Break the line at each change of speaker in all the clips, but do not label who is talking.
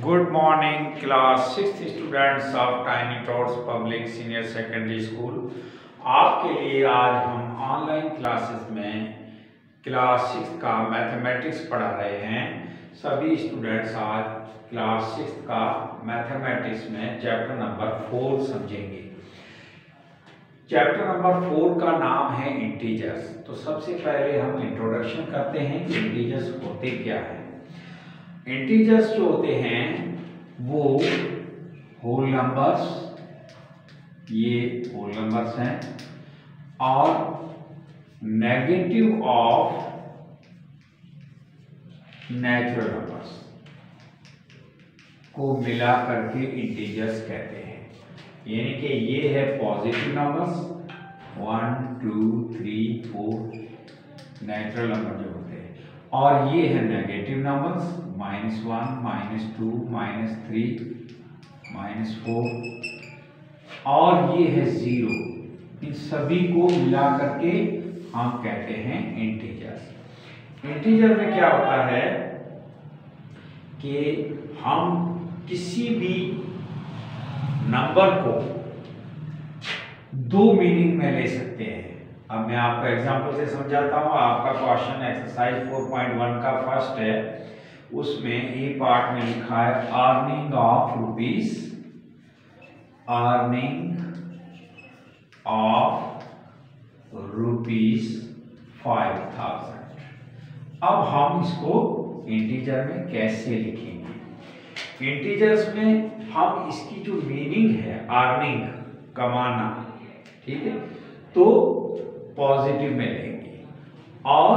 Good morning class 6 students of tiny tots public senior secondary school. आपके लिए आज हम ऑनलाइन क्लासेस में क्लास 6 का मैथमेटिक्स पढ़ा रहे हैं। सभी स्टूडेंट्स आज क्लास 6 का मैथमेटिक्स में चैप्टर नंबर 4 समझेंगे। चैप्टर नंबर 4 का नाम है इंटीजर्स। तो सबसे पहले हम इंट्रोडक्शन करते हैं कि इंटीजर्स होते क्या हैं। इंटीजर्स जो होते हैं वो होल नंबर्स, ये होल नंबर्स हैं, और नेगेटिव ऑफ नेचुरल नंबर्स को मिला करके इंटीजर्स कहते हैं। यानी कि ये है पॉजिटिव नंबर्स 1 2 3 4 नेचुरल नंबर जो होते हैं, और ये है नेगेटिव नंबर्स -1 -2 -3 -4, और ये है 0। इन सभी को मिला करके हम कहते हैं इंटीजर्स। इंटीजर में क्या होता है कि हम किसी भी नंबर को दो मीनिंग में ले सकते हैं। अब मैं आपको एग्जांपल से समझाता हूँ। आपका क्वेश्चन एक्सरसाइज 4.1 का फर्स्ट है, उसमें ए पार्ट में लिखा है अर्निंग ऑफ रुपीस 5000। अब हम इसको इंटीजर में कैसे लिखेंगे। इंटीजर्स में हम इसकी जो मीनिंग है अर्निंग कमाना, ठीक है, तो पॉजिटिव में लेंगे, और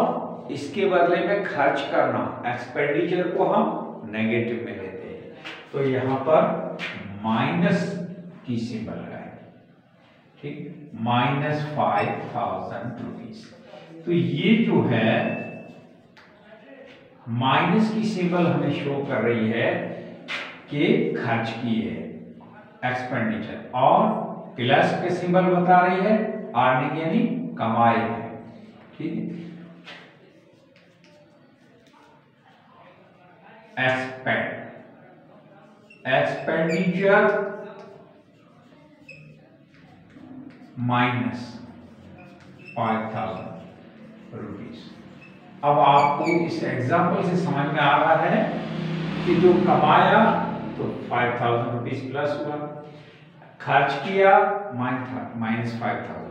इसके बदले में खर्च करना एक्सपेंडिचर को हम नेगेटिव में लेते हैं। तो यहां पर माइनस की सिंबल लगाए, ठीक, -5000 रुपीज। तो ये जो है माइनस की सिंबल हमें शो कर रही है कि खर्च की है एक्सपेंडिचर, और प्लस के सिंबल बता रही है अर्निंग यानी कमाई है, ठीक है। Expenditure -5000 rupees. अब आपको इस एग्जाम्पल से समझ में आ रहा है कि जो कमाया तो 5000 रुपीज प्लस हुआ, खर्च किया -5000।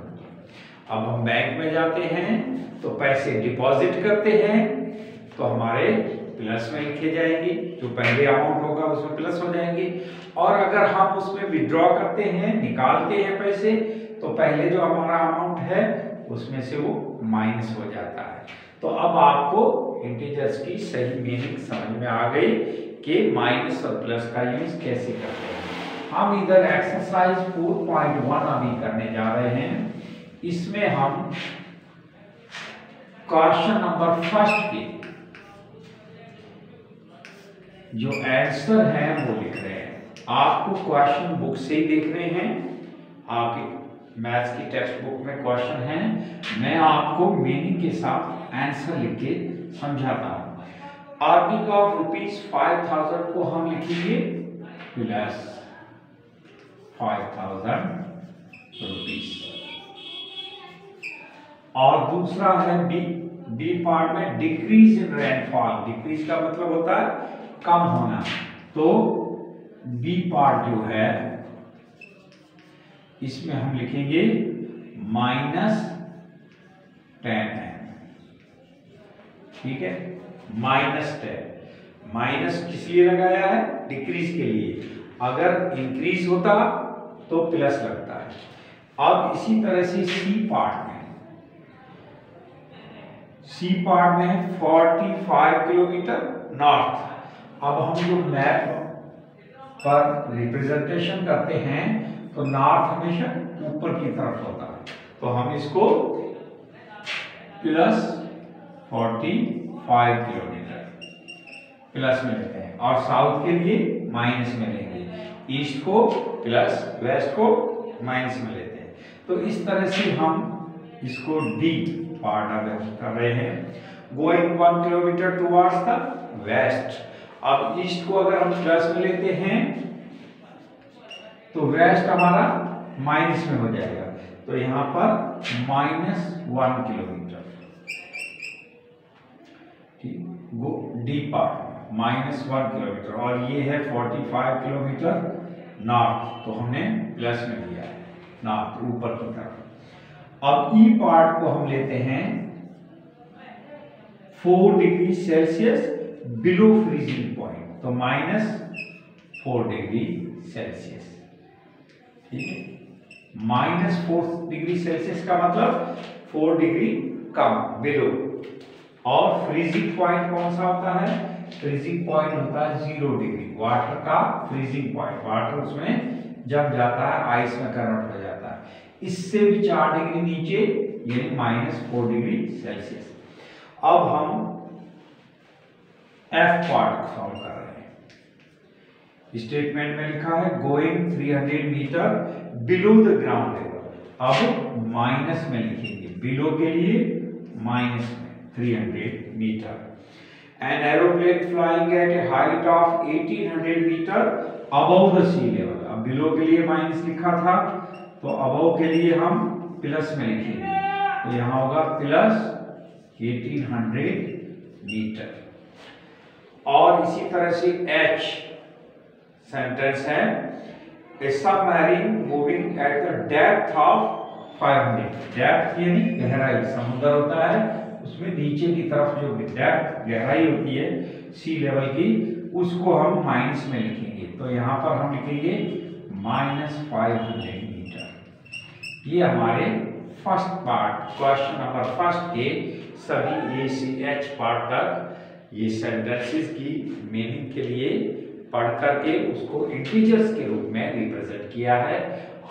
अब हम बैंक में जाते हैं तो पैसे डिपॉजिट करते हैं, तो हमारे प्लस में लिखे जाएंगे, जो पहले अमाउंट होगा उसमें प्लस हो जाएंगे। और अगर हम उसमें विड्रॉ करते हैं, निकालते हैं पैसे, तो पहले जो हमारा अमाउंट है उसमें से वो माइनस हो जाता है। तो अब आपको इंटीजर्स की सही मीनिंग समझ में आ गई कि माइनस और प्लस का यूज कैसे करते हैं। हम इधर एक्सरसाइज 4.1 अभी करने जा रहे हैं। इसमें हम क्वेश्चन नंबर फर्स्ट के जो आंसर है वो लिख रहे हैं। आपको क्वेश्चन बुक से ही देखने हैं, आपकी मैथ्स की टेक्स्ट बुक में क्वेश्चन है, मैं आपको मीनिंग के साथ आंसर लिख के समझाता हूं। अर्निंग ऑफ रुपीज 5000 को हम लिखेंगे प्लस 5000 रुपीज, और दूसरा है बी पार्ट में डिक्रीज इन रेनफॉल। डिक्रीज का मतलब होता है कम होना, तो बी पार्ट जो है इसमें हम लिखेंगे -10 है, ठीक है, -10। माइनस किस लिए लगाया है? डिक्रीज के लिए। अगर इंक्रीज होता तो प्लस लगता है। अब इसी तरह से सी पार्ट में 45 किलोमीटर नॉर्थ। अब हम जो मैप पर रिप्रेजेंटेशन करते हैं तो नॉर्थ हमेशा ऊपर की तरफ होता है, तो हम इसको प्लस 45 किलोमीटर प्लस में लेते हैं, और साउथ के लिए माइनस में लेंगे, ईस्ट को प्लस, वेस्ट को माइनस में लेते हैं। तो इस तरह से हम इसको डी पार्ट कर रहे हैं। Going 1 kilometre towards the west. अब ईस्ट को अगर हम प्लस में लेते हैं तो वेस्ट हमारा माइनस में हो जाएगा, तो यहां पर -1 किलोमीटर, ठीक, वो डी पार्ट -1 किलोमीटर, और ये है 45 किलोमीटर नॉर्थ, तो हमने प्लस में लिया है नॉर्थ ऊपर की तरफ। अब ई पार्ट को हम लेते हैं 4 degree Celsius below freezing point, तो -4 डिग्री सेल्सियस, ठीक है। -4 डिग्री सेल्सियस का मतलब 4 डिग्री कम बिलो, और फ्रीजिंग पॉइंट कौन सा होता है? फ्रीजिंग पॉइंट होता है 0 डिग्री, वाटर का फ्रीजिंग पॉइंट, वाटर उसमें जब जाता है आइस में कन्वर्ट हो जाता है, इससे भी 4 डिग्री नीचे, यानी -4 डिग्री सेल्सियस। अब हम एफ पार्ट सॉल्व कर रहे हैं। स्टेटमेंट में लिखा है going 300 metre below the ground level, अब माइनस में लिखेंगे, बिलो के लिए माइनस में 300 metre. An aeroplane flying at a height of 1800 meter above the sea level, अब बिलो के लिए माइनस लिखा था, तो अबव के लिए हम प्लस में लिखेंगे, तो यहाँ होगा प्लस 1800 मीटर। और इसी तरह से एच सेंटेंस है, a submarine moving at the depth of 500, depth यानी गहराई, समुद्र होता है उसमें नीचे की तरफ जो डेप्थ गहराई होती है सी लेवल की, उसको हम माइनस में लिखेंगे, तो यहाँ पर हम लिखेंगे -500 मीटर। ये हमारे first part, question number first के सभी ए से एच पार्ट तक ये सेंटेंसेस की मीनिंग के लिए पढ़ करके उसको इंटीजर्स के रूप में रिप्रेजेंट किया है।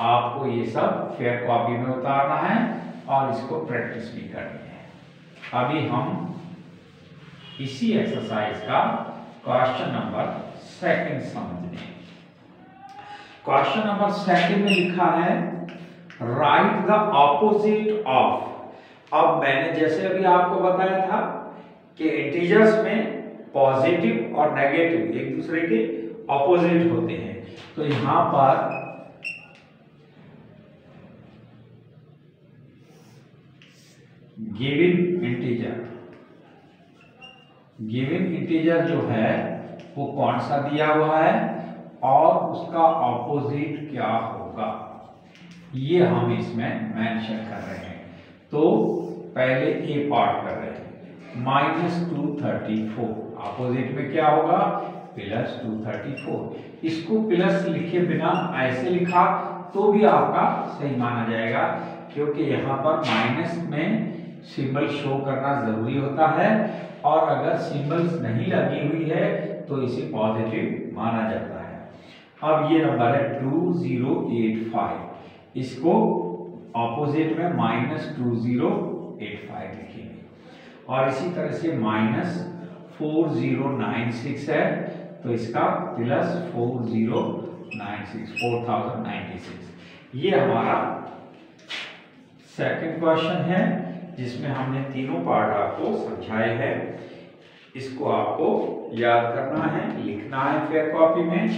आपको ये सब फेयर कॉपी में उतारना है और इसको प्रैक्टिस भी करनी है। अभी हम इसी एक्सरसाइज का क्वेश्चन नंबर सेकंड समझने। क्वेश्चन नंबर सेकंड में लिखा है राइट द ऑपोजिट ऑफ। अब मैंने जैसे अभी आपको बताया था कि इंटीजर्स में पॉजिटिव और नेगेटिव एक दूसरे के ऑपोजिट होते हैं, तो यहां पर गिवन इंटीजर जो है वो कौन सा दिया हुआ है और उसका ऑपोजिट क्या होगा, ये हम इसमें मेंशन कर रहे हैं। तो पहले ए पार्ट कर रहे हैं, -234, ऑपोजिट में क्या होगा? +234। इसको प्लस लिखे बिना ऐसे लिखा तो भी आपका सही माना जाएगा, क्योंकि यहाँ पर माइनस में सिंबल शो करना जरूरी होता है, और अगर सिंबल्स नहीं लगी हुई है तो इसे पॉजिटिव माना जाता है। अब ये नंबर है 2085, इसको ऑपोजिट में -2085 लिखेंगे, और इसी तरह से -4096 है तो इसका +4096 ये हमारा सेकंड क्वेश्चन है, जिसमें हमने तीनों पार्ट आपको समझाए हैं। इसको आपको याद करना है, लिखना है फेयर कॉपी में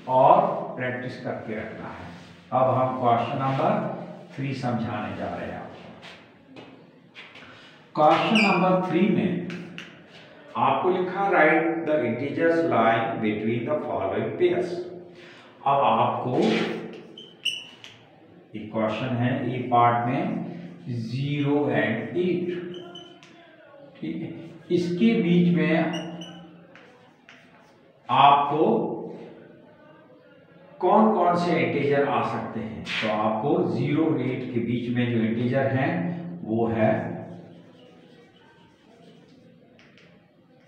और प्रैक्टिस करके रखना है। अब हम क्वेश्चन नंबर 3 समझाने जा रहे हैं आपको। क्वेश्चन नंबर 3 में आपको लिखा right the integers lying between the following pairs. अब आपको एक क्वेश्चन है ए पार्ट में 0 और 8, ठीक है, इसके बीच में आपको कौन कौन से इंटीजर आ सकते हैं, तो आपको 0 और 8 के बीच में जो इंटीजर हैं वो है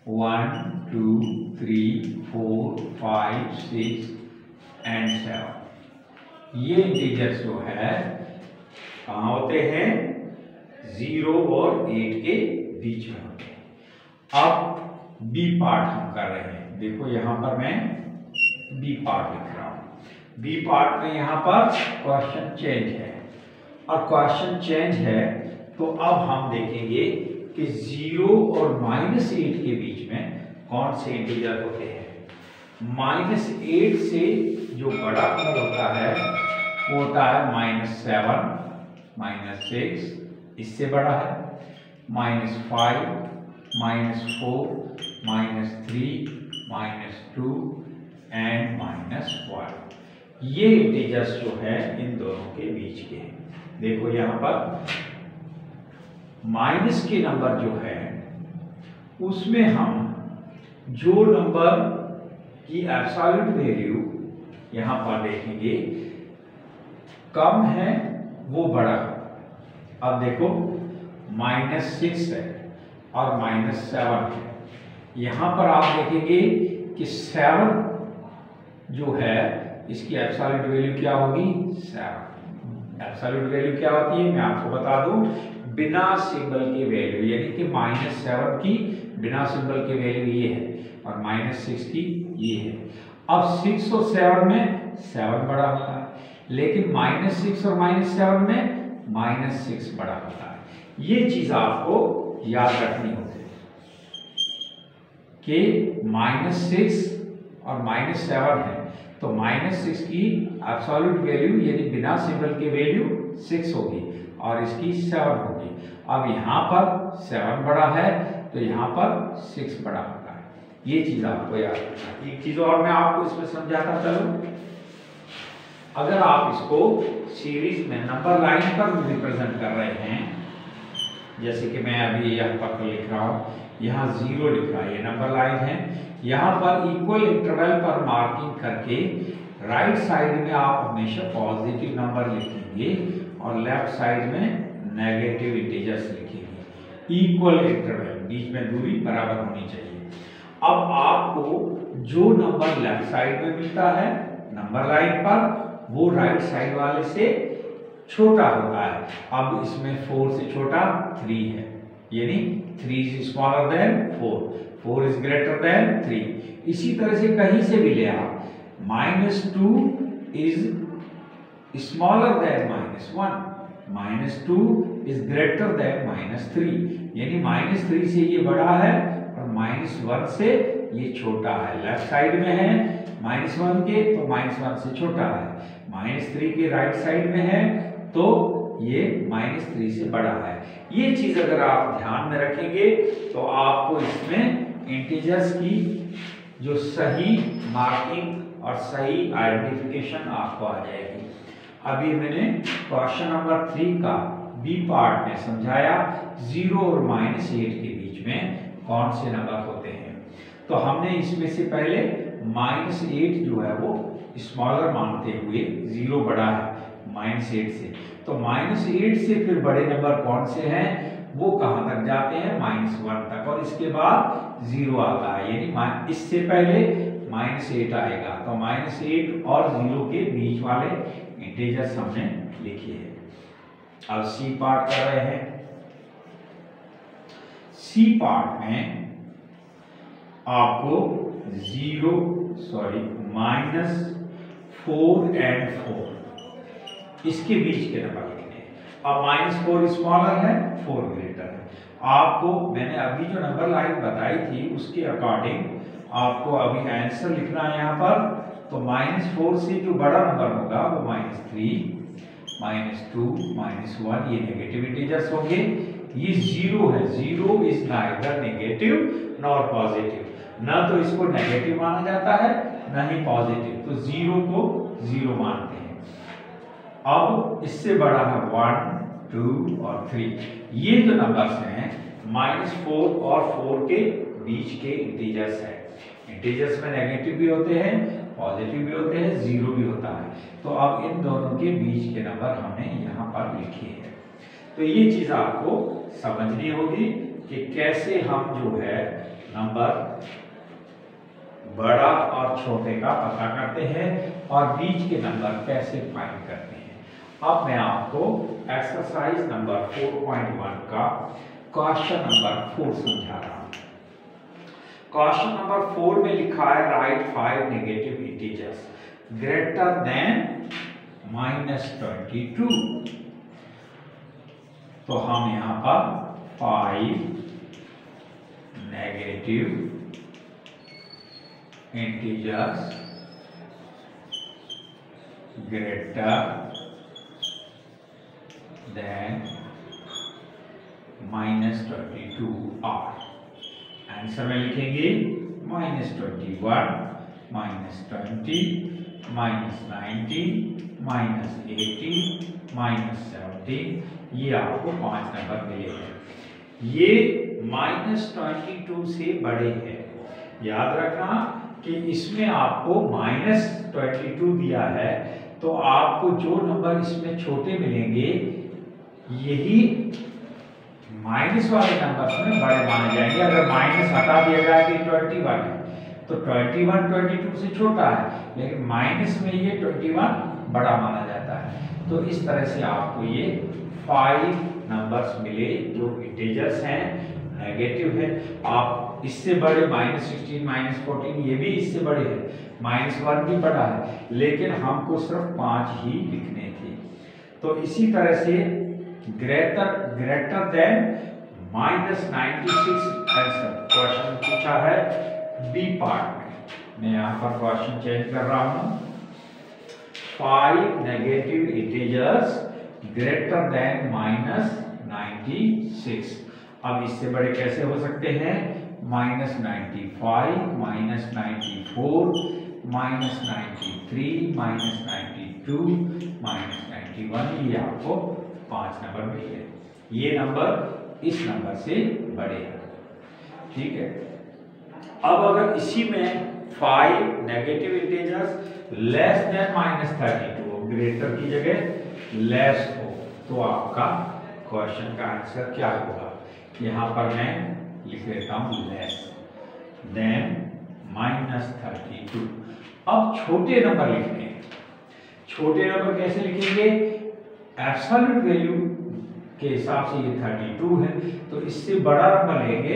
1 2 3 4 5 6 एंड 7। ये इंटीजर्स जो है कहाँ होते हैं? 0 और 8 के बीच में होते हैं। अब बी पार्ट हम कर रहे हैं, देखो यहां पर मैं बी पार्ट लिख रहा हूं। बी पार्ट में यहां पर क्वेश्चन चेंज है, और क्वेश्चन चेंज है तो अब हम देखेंगे कि 0 और -8 के बीच में कौन से इंटीजर होते हैं। -8 से जो बड़ा नंबर होता है वो होता है -7, -6, इससे बड़ा है, -5, -4, -3, -2 एंड -1। ये इंटीजर्स जो है इन दोनों के बीच के हैं। देखो यहां पर माइनस के नंबर जो है उसमें हम जो नंबर की एब्सोल्यूट वैल्यू यहां पर देखेंगे कम है वो बड़ा। अब देखो -6 है और -7 है। यहां पर आप देखेंगे कि 7 जो है इसकी एब्सोल्यूट वैल्यू क्या होगी, 7। एब्सोल्यूट वैल्यू क्या होती है मैं आपको बता दूं, बिना सिंबल की वैल्यू, यानी कि -7 की बिना सिंबल की वैल्यू ये है और -6 की ये है। अब 6 और 7 में 7 बड़ा होता है, लेकिन -6 और -7 में -6 बड़ा होता है। ये चीज आपको याद रखनी होगी कि -6 और -7 है, तो -6 की एब्सोल्यूट वैल्यू यानी बिना सिंबल की वैल्यू 6 होगी और इसकी 7 होगी। अब यहाँ पर 7 बड़ा है तो यहाँ पर 6 बड़ा होता है। ये चीज आपको याद रखना है। एक चीज और मैं आपको इसमें समझाता चलूं, अगर आप इसको सीरीज में नंबर लाइन पर रिप्रेजेंट कर रहे हैं, जैसे कि मैं अभी यहाँ पर लिख रहा हूँ, यहाँ 0 लिख रहा है, ये नंबर लाइन है। यहाँ पर इक्वल इंटरवल पर मार्किंग करके राइट साइड में आप हमेशा पॉजिटिव नंबर लिखेंगे और लेफ्ट साइड में नेगेटिव इंटीजर्स लिखेंगे। इक्वल इंटरवल, बीच में दूरी बराबर होनी चाहिए। अब आपको जो नंबर लेफ्ट साइड में मिलता है नंबर लाइन पर, वो राइट साइड वाले से छोटा होता है। अब इसमें 4 से छोटा 3 है, यानी 3 is smaller than 4, 4 is greater than 3। इसी तरह से कहीं से भी ले आप, -2 is smaller than -1, -2 is greater than -3, यानी -3 से ये बड़ा है और -1 से ये छोटा है। लेफ्ट साइड में है -1 के तो -1 से छोटा है, -3 के राइट साइड में है तो ये -3 से बड़ा है। ये चीज अगर आप ध्यान में रखेंगे तो आपको इसमें इंटीजर्स की जो सही मार्किंग और सही आइडेंटिफिकेशन आपको आ जाएगी। अभी मैंने क्वेश्चन नंबर 3 का बी पार्ट में समझाया 0 और -8 के बीच में कौन से नंबर होते हैं। तो हमने इसमें से पहले -8 जो है वो स्मॉलर मानते हुए, 0 बड़ा है -8 से, तो -8 से फिर बड़े नंबर कौन से हैं वो कहां तक जाते हैं, -1 तक, और इसके बाद 0 आता है, यानी इससे पहले -8 आएगा। तो -8 और 0 के बीच वाले इंटीजर्स हमने लिखे हैं। अब सी पार्ट कर रहे हैं। सी पार्ट में आपको -4 एंड 4 इसके बीच के नंबर लिखने हैं। अब -4 स्मॉलर है, 4 ग्रेटर है। आपको मैंने अभी जो नंबर लाइन बताई थी उसके अकॉर्डिंग आपको अभी आंसर लिखना है यहाँ पर। तो -4 से जो बड़ा नंबर होगा वो -3, -2, -1 ये नेगेटिव इंटीजर्स होंगे। ये 0 है, 0 is neither negative nor positive, ना तो इसको नेगेटिव माना जाता है ना ही पॉजिटिव, तो 0 को 0 मानते हैं। अब इससे बड़ा है 1, 2 और 3। ये जो नंबर्स हैं -4 और 4 के बीच के इंटीजर्स हैं। इंटीजर्स में नेगेटिव भी होते हैं, पॉजिटिव भी होते हैं, 0 भी होता है। तो अब इन दोनों के बीच के नंबर हमने यहाँ पर लिखे हैं। तो ये चीज आपको समझनी होगी कि कैसे हम जो है नंबर बड़ा और छोटे का पता करते हैं और बीच के नंबर कैसे फाइंड करते हैं। अब मैं आपको एक्सरसाइज नंबर 4.1 का क्वेश्चन नंबर 4 समझा रहा हूं। क्वेश्चन नंबर 4 में लिखा है right 5 negative integers greater than -22। तो हम यहां पर 5 negative integers greater than -22 are। Answer में लिखेंगे -21, -20, -90, -80, -17। ये आपको 5 नंबर मिले हैं। ये -22 से बड़े हैं। याद रखना कि इसमें आपको -22 दिया है, तो आपको जो नंबर इसमें छोटे मिलेंगे यही माइनस वाले नंबर्स में बड़े माने जाएंगे। अगर माइनस हटा दिया जाए कि 21 है, तो 21 22 से छोटा है, लेकिन माइनस में ये 21 बड़ा माना जाता है। तो इस तरह से आपको ये 5 नंबर्स मिले जो इंटीजर्स हैं, नेगेटिव है। आप इससे बड़े -16, -14 ये भी इससे बड़े हैं, -1 भी बड़ा है, लेकिन हमको सिर्फ 5 ही लिखने थे। तो इसी तरह से ग्रेटर देन -96 आंसर क्वेश्चन पूछा है बी पार्ट में। मैं यहाँ पर क्वेश्चन चेंज कर रहा हूँ। 5 नेगेटिव इंटीजर्स ग्रेटर देन -96। अब इससे बड़े कैसे हो सकते हैं? -95, -94, -93, -92, -91। ये आपको 5 नंबर मिले। ये नंबर इस नंबर से बड़े हैं, ठीक है। अब अगर इसी में 5 negative integers less than -32, greater की जगह लेस हो, तो आपका क्वेश्चन का आंसर क्या होगा? यहाँ पर मैं लिख लेता हूँ लेस देन -32। अब छोटे नंबर लिखने हैं। छोटे नंबर कैसे लिखेंगे? एब्सोल्यूट वैल्यू के हिसाब से ये 32 है, तो इससे बड़ा नंबर लेंगे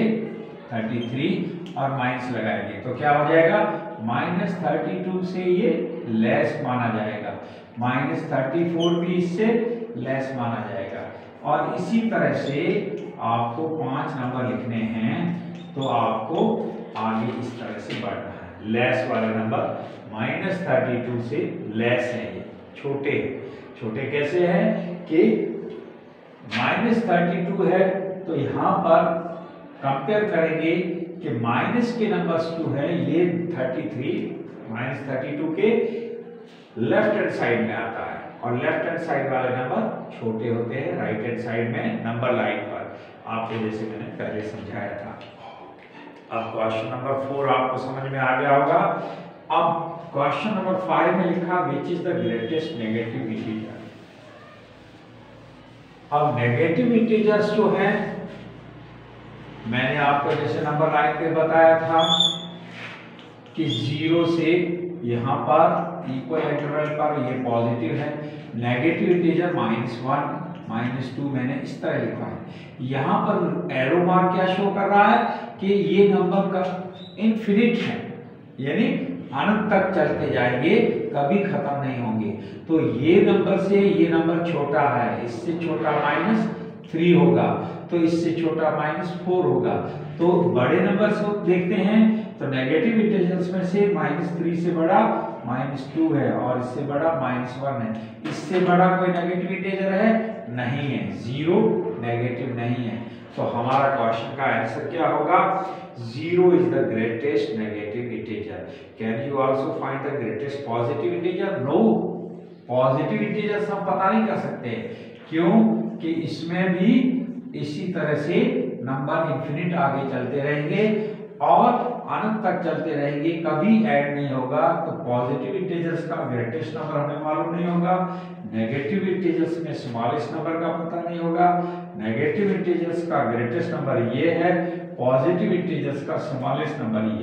33 और माइनस लगाएंगे, तो क्या हो जाएगा? -32 से ये लेस माना जाएगा, -34 भी इससे लेस माना जाएगा। और इसी तरह से आपको 5 नंबर लिखने हैं, तो आपको आगे इस तरह से बढ़ना है। लेस वाले नंबर -32 से लेस है, ये छोटे हैं। छोटे कैसे हैं कि -32 है, तो यहाँ पर कंपेयर करेंगे कि माइनस के नंबर्स जो है ये 33 -32 के लेफ्ट हैंड साइड में आता है, और लेफ्ट हैंड साइड वाले नंबर छोटे होते हैं राइट हैंड साइड में नंबर लाइन पर, आपको जैसे मैंने पहले समझाया था। अब क्वेश्चन नंबर 4 आपको समझ में आ गया होगा। अब क्वेश्चन नंबर 5 में लिखा which is the greatest negative integer. अब नेगेटिव इंटीजर्स जो हैं, मैंने आपको जैसे नंबर लाइन पे बताया था कि 0 से यहाँ पर इक्वल इंटरवल पर ये पॉजिटिव है। नेगेटिव इंटीजर -1 -2 मैंने इस तरह लिखा है। यहाँ पर एरो मार्क क्या शो कर रहा है कि ये नंबर का इनफिनिट है, यानी अनंत तक चलते जाएंगे, कभी खत्म नहीं होंगे। तो ये नंबर से ये नंबर छोटा है, इससे छोटा -3 होगा, तो इससे छोटा -4 होगा। तो बड़े नंबर से देखते हैं तो नेगेटिव इंटीजर्स में से -3 से बड़ा -2 है, और इससे बड़ा -1 है। इससे बड़ा कोई नेगेटिव इंटीजर है? नहीं है, 0 नेगेटिव नहीं है। तो हमारा क्वेश्चन का आंसर क्या होगा? 0 is the greatest negative integer. Can you also find the greatest positive integer? No, positive integers हम पता नहीं कर सकते। क्यों? कि इसमें भी इसी तरह से नंबर इनफिनिट आगे चलते रहेंगे और अनंत तक चलते रहेंगे, कभी ऐड नहीं होगा। तो पॉजिटिव इंटीजर्स का ग्रेटेस्ट नंबर हमें मालूम नहीं होगा, नेगेटिव इंटीजर्स में स्मॉलेस्ट नंबर का पता नहीं होगा। नेगेटिव इंटीजर्स का ग्रेटेस्ट नंबर ये है, पॉजिटिव इंटीजर्स का स्मॉलेस्ट नंबर ये है।